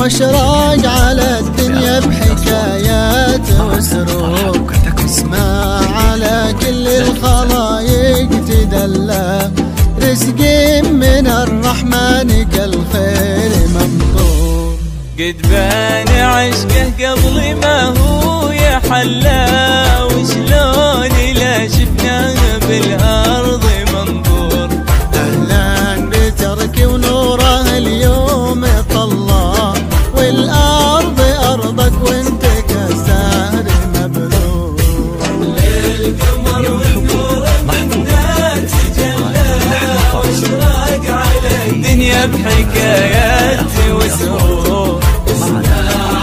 واشراق على الدنيا بحكايات وسرور. اسمع على كل الخلايق تدلى، رزق من الرحمن كالخير ممطور. قد بان عشقه قبل ما هو يحلى، وشلون لا شفناه بالارض منظور. اهلا بترك ونوره اليوم طلع، والارض ارضك وانت كسهر مبلور. للقمر والنور الناس تجلى، واشراق على الدنيا بحكايات وسرور.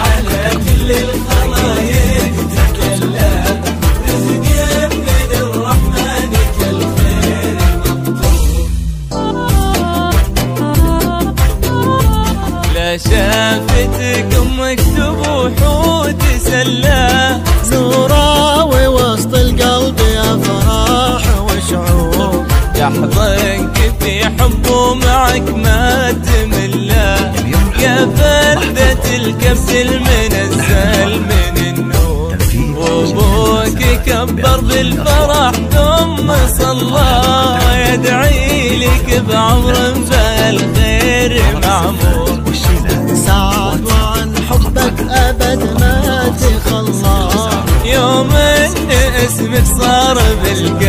على كل الخلايق تتجلى، رزق من الرحمن كالخير مقطور. لا شافتكم مكتوب وحود سلا، نوراوي وسط القلب افراح وشعور. يحضنك في حبه معك ما تملا، يا فردة الكبس المنزل من النور. وابوك كبر بالفرح ثم صلى، يدعي لك بعمر فالخير معمور. سعد وعن حبك ابد ما تخلى، يوم ان اسمك صار بالقلب